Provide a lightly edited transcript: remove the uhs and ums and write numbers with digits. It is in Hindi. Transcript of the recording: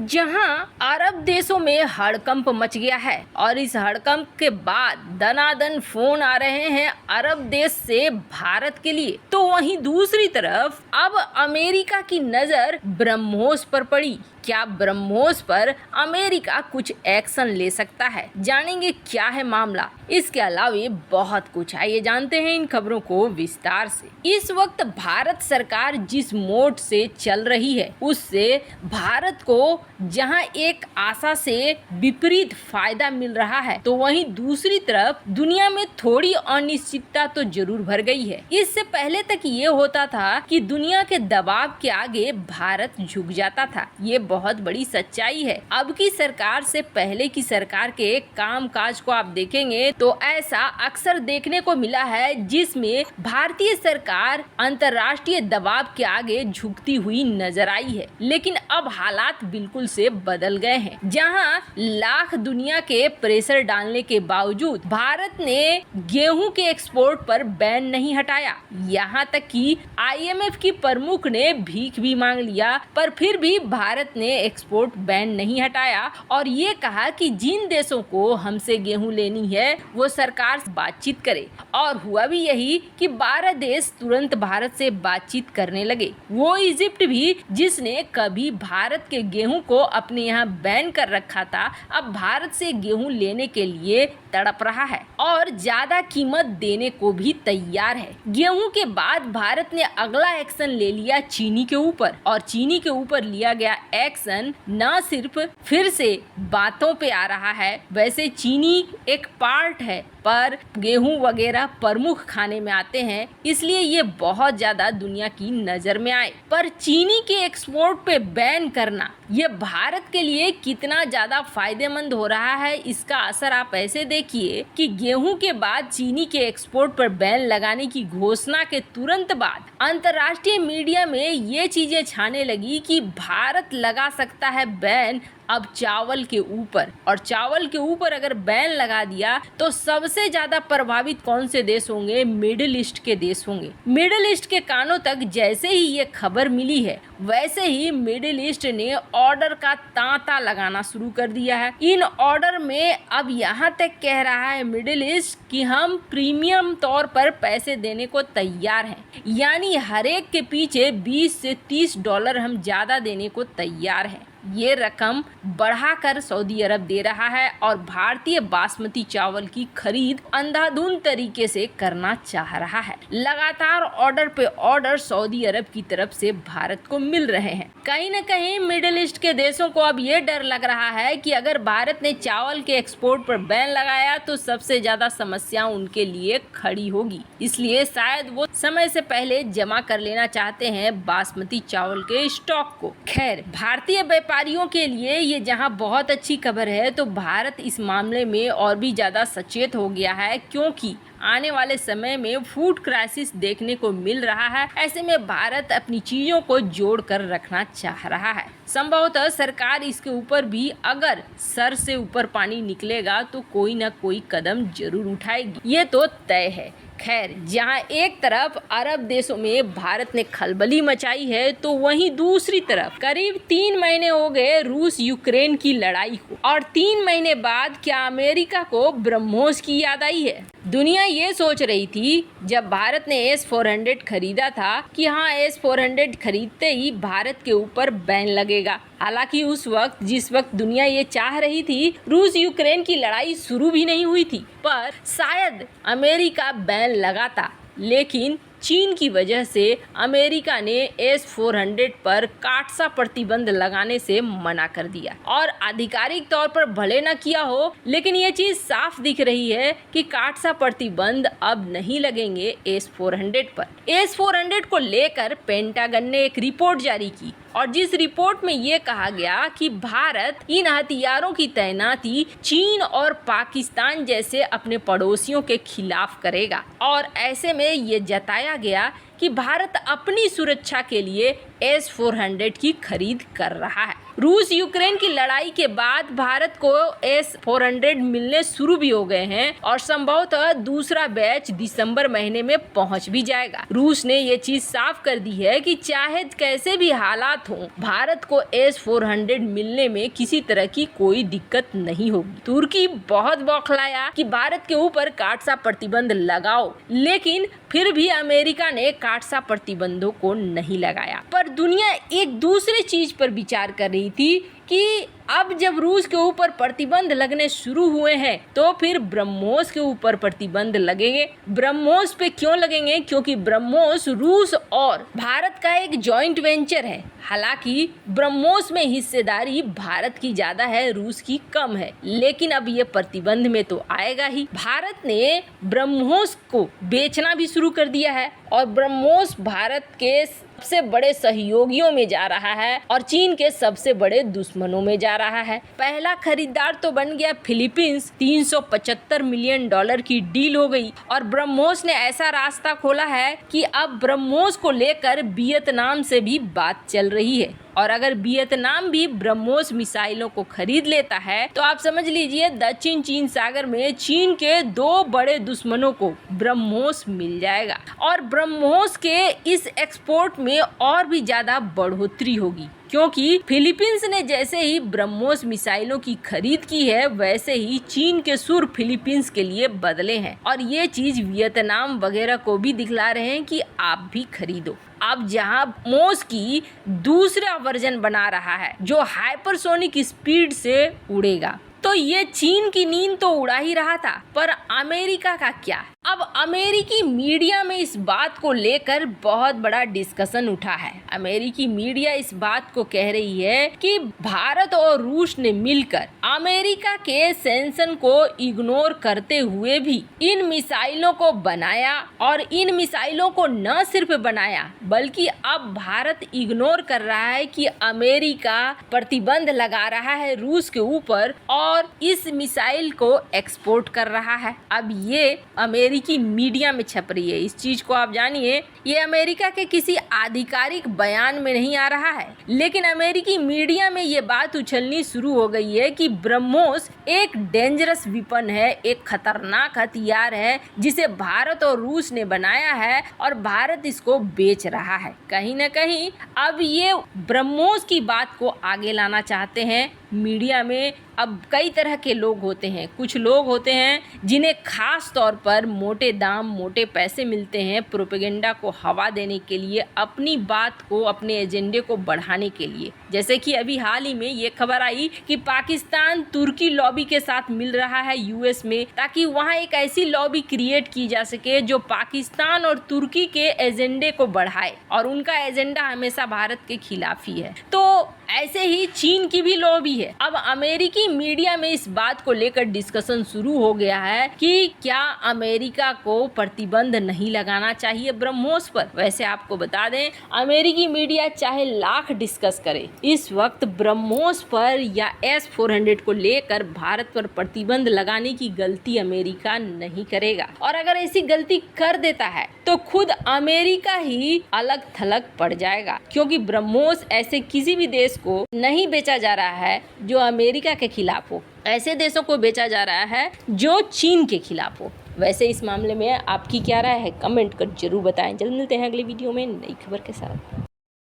जहां अरब देशों में हड़कंप मच गया है और इस हड़कंप के बाद दनादन फोन आ रहे हैं अरब देश से भारत के लिए, तो वहीं दूसरी तरफ अब अमेरिका की नजर ब्रह्मोस पर पड़ी। क्या ब्रह्मोस पर अमेरिका कुछ एक्शन ले सकता है? जानेंगे क्या है मामला। इसके अलावा बहुत कुछ, आइए जानते हैं इन खबरों को विस्तार से। इस वक्त भारत सरकार जिस मोड से चल रही है उससे भारत को जहां एक आशा से विपरीत फायदा मिल रहा है, तो वहीं दूसरी तरफ दुनिया में थोड़ी अनिश्चितता तो जरूर भर गई है। इससे पहले तक ये होता था कि दुनिया के दबाव के आगे भारत झुक जाता था, ये बहुत बड़ी सच्चाई है। अब की सरकार से पहले की सरकार के कामकाज को आप देखेंगे तो ऐसा अक्सर देखने को मिला है, जिसमें भारतीय सरकार अंतर्राष्ट्रीय दबाव के आगे झुकती हुई नजर आई है। लेकिन अब हालात बिल्कुल से बदल गए हैं, जहां लाख दुनिया के प्रेशर डालने के बावजूद भारत ने गेहूं के एक्सपोर्ट पर बैन नहीं हटाया। यहां तक कि IMF की प्रमुख ने भीख भी मांग लिया, पर फिर भी भारत ने एक्सपोर्ट बैन नहीं हटाया और ये कहा कि जिन देशों को हमसे गेहूं लेनी है वो सरकार से बातचीत करे। और हुआ भी यही कि 12 देश तुरंत भारत से बातचीत करने लगे। वो इजिप्ट भी, जिसने कभी भारत के गेहूं को अपने यहाँ बैन कर रखा था, अब भारत से गेहूं लेने के लिए तड़प रहा है और ज्यादा कीमत देने को भी तैयार है। गेहूं के बाद भारत ने अगला एक्शन ले लिया चीनी के ऊपर, और चीनी के ऊपर लिया गया एक्शन न सिर्फ फिर से बातों पे आ रहा है, वैसे चीनी एक पार्ट है पर गेहूं वगैरह प्रमुख खाने में आते हैं, इसलिए ये बहुत ज्यादा दुनिया की नजर में आए। पर चीनी के एक्सपोर्ट पे बैन करना ये भारत के लिए कितना ज्यादा फायदेमंद हो रहा है, इसका असर आप ऐसे देखिए कि गेहूं के बाद चीनी के एक्सपोर्ट पर बैन लगाने की घोषणा के तुरंत बाद अंतर्राष्ट्रीय मीडिया में ये चीजें छाने लगी कि भारत लगा सकता है बैन अब चावल के ऊपर, और चावल के ऊपर अगर बैन लगा दिया तो सबसे ज्यादा प्रभावित कौन से देश होंगे? मिडिल ईस्ट के देश होंगे। मिडिल ईस्ट के कानों तक जैसे ही ये खबर मिली है, वैसे ही मिडिल ईस्ट ने ऑर्डर का तांता लगाना शुरू कर दिया है। इन ऑर्डर में अब यहाँ तक कह रहा है मिडिल ईस्ट कि हम प्रीमियम तौर पर पैसे देने को तैयार हैं, यानी हर एक के पीछे 20 से 30 डॉलर हम ज्यादा देने को तैयार हैं। ये रकम बढ़ाकर सऊदी अरब दे रहा है और भारतीय बासमती चावल की खरीद अंधाधुंध तरीके से करना चाह रहा है। लगातार ऑर्डर पे ऑर्डर सऊदी अरब की तरफ से भारत को मिल रहे हैं। कहीं न कहीं मिडिल ईस्ट के देशों को अब ये डर लग रहा है कि अगर भारत ने चावल के एक्सपोर्ट पर बैन लगाया तो सबसे ज्यादा समस्या उनके लिए खड़ी होगी, इसलिए शायद वो समय से पहले जमा कर लेना चाहते हैं बासमती चावल के स्टॉक को। खैर, भारतीय व्यापारियों के लिए ये जहां बहुत अच्छी खबर है, तो भारत इस मामले में और भी ज़्यादा सचेत हो गया है, क्योंकि आने वाले समय में फूड क्राइसिस देखने को मिल रहा है। ऐसे में भारत अपनी चीज़ों को जोड़ कर रखना चाह रहा है। संभवतः सरकार इसके ऊपर भी अगर सर से ऊपर पानी निकलेगा तो कोई ना कोई कदम जरूर उठाएगी, ये तो तय है। खैर, जहां एक तरफ अरब देशों में भारत ने खलबली मचाई है, तो वहीं दूसरी तरफ करीब 3 महीने हो गए रूस यूक्रेन की लड़ाई को, और 3 महीने बाद क्या अमेरिका को ब्रह्मोस की याद आई है? दुनिया ये सोच रही थी जब भारत ने S-400 खरीदा था कि हाँ, S-400 खरीदते ही भारत के ऊपर बैन लगेगा। हालांकि उस वक्त, जिस वक्त दुनिया ये चाह रही थी, रूस यूक्रेन की लड़ाई शुरू भी नहीं हुई थी, पर शायद अमेरिका बैन लगाता। लेकिन चीन की वजह से अमेरिका ने S-400 पर काटसा प्रतिबंध लगाने से मना कर दिया, और आधिकारिक तौर पर भले न किया हो, लेकिन ये चीज साफ दिख रही है कि काटसा प्रतिबंध अब नहीं लगेंगे S-400 पर। S-400 को लेकर पेंटागन ने एक रिपोर्ट जारी की, और जिस रिपोर्ट में ये कहा गया कि भारत इन हथियारों की तैनाती चीन और पाकिस्तान जैसे अपने पड़ोसियों के खिलाफ करेगा, और ऐसे में ये जताया गया कि भारत अपनी सुरक्षा के लिए S-400 की खरीद कर रहा है। रूस यूक्रेन की लड़ाई के बाद भारत को S-400 मिलने शुरू भी हो गए हैं और संभवतः दूसरा बैच दिसंबर महीने में पहुंच भी जाएगा। रूस ने ये चीज साफ कर दी है कि चाहे कैसे भी हालात हो, भारत को S-400 मिलने में किसी तरह की कोई दिक्कत नहीं होगी। तुर्की बहुत बौखलाया कि भारत के ऊपर काटसा प्रतिबंध लगाओ, लेकिन फिर भी अमेरिका ने काटसा प्रतिबंधों को नहीं लगाया। पर दुनिया एक दूसरे चीज पर विचार कर रही थी कि अब जब रूस के ऊपर प्रतिबंध लगने शुरू हुए हैं तो फिर ब्रह्मोस के ऊपर प्रतिबंध लगेंगे। ब्रह्मोस पे क्यों लगेंगे? क्योंकि ब्रह्मोस रूस और भारत का एक जॉइंट वेंचर है। हालांकि ब्रह्मोस में हिस्सेदारी भारत की ज्यादा है, रूस की कम है, लेकिन अब ये प्रतिबंध में तो आएगा ही। भारत ने ब्रह्मोस को बेचना भी शुरू कर दिया है और ब्रह्मोस भारत के सबसे बड़े सहयोगियों में जा रहा है और चीन के सबसे बड़े दुश्मनों में जा रहा है। पहला खरीदार तो बन गया फिलीपींस, $375 मिलियन की डील हो गई और ब्रह्मोस ने ऐसा रास्ता खोला है कि अब ब्रह्मोस को लेकर वियतनाम से भी बात चल रही है। और अगर वियतनाम भी ब्रह्मोस मिसाइलों को खरीद लेता है तो आप समझ लीजिए दक्षिण चीन सागर में चीन के दो बड़े दुश्मनों को ब्रह्मोस मिल जाएगा और ब्रह्मोस के इस एक्सपोर्ट में और भी ज्यादा बढ़ोतरी होगी, क्योंकि फिलीपींस ने जैसे ही ब्रह्मोस मिसाइलों की खरीद की है वैसे ही चीन के सुर फिलीपींस के लिए बदले हैं और ये चीज वियतनाम वगैरह को भी दिखला रहे हैं कि आप भी खरीदो। अब जहां ब्रह्मोस की दूसरा वर्जन बना रहा है जो हाइपरसोनिक स्पीड से उड़ेगा, तो ये चीन की नींद तो उड़ा ही रहा था, पर अमेरिका का क्या? अब अमेरिकी मीडिया में इस बात को लेकर बहुत बड़ा डिस्कशन उठा है। अमेरिकी मीडिया इस बात को कह रही है कि भारत और रूस ने मिलकर अमेरिका के सैंक्शन को इग्नोर करते हुए भी इन मिसाइलों को बनाया और इन मिसाइलों को न सिर्फ बनाया बल्कि अब भारत इग्नोर कर रहा है कि अमेरिका प्रतिबंध लगा रहा है रूस के ऊपर और इस मिसाइल को एक्सपोर्ट कर रहा है। अब ये अमेरिकी मीडिया में छप रही है। इस चीज को आप जानिए, ये अमेरिका के किसी आधिकारिक बयान में नहीं आ रहा है, लेकिन अमेरिकी मीडिया में ये बात उछलनी शुरू हो गई है कि ब्रह्मोस एक डेंजरस वेपन है, एक खतरनाक हथियार है जिसे भारत और रूस ने बनाया है और भारत इसको बेच रहा है। कहीं न कहीं अब ये ब्रह्मोस की बात को आगे लाना चाहते हैं मीडिया में। अब कई तरह के लोग होते हैं, कुछ लोग होते हैं जिन्हें खास तौर पर मोटे दाम मोटे पैसे मिलते हैं प्रोपेगेंडा को हवा देने के लिए, अपनी बात को अपने एजेंडे को बढ़ाने के लिए। जैसे कि अभी हाल ही में ये खबर आई कि पाकिस्तान तुर्की लॉबी के साथ मिल रहा है यूएस में, ताकि वहाँ एक ऐसी लॉबी क्रिएट की जा सके जो पाकिस्तान और तुर्की के एजेंडे को बढ़ाए और उनका एजेंडा हमेशा भारत के खिलाफ ही है। तो ऐसे ही चीन की भी लॉबी है। अब अमेरिकी मीडिया में इस बात को लेकर डिस्कशन शुरू हो गया है कि क्या अमेरिका को प्रतिबंध नहीं लगाना चाहिए ब्रह्मोस पर। वैसे आपको बता दें, अमेरिकी मीडिया चाहे लाख डिस्कस करे, इस वक्त ब्रह्मोस पर या S-400 को लेकर भारत पर प्रतिबंध लगाने की गलती अमेरिका नहीं करेगा और अगर ऐसी गलती कर देता है तो खुद अमेरिका ही अलग थलग पड़ जाएगा, क्योंकि ब्रह्मोस ऐसे किसी भी देश को नहीं बेचा जा रहा है जो अमेरिका के खिलाफ हो, ऐसे देशों को बेचा जा रहा है जो चीन के खिलाफ हो। वैसे इस मामले में आपकी क्या राय है, कमेंट कर जरूर बताएं। जल्द मिलते हैं अगली वीडियो में नई खबर के साथ।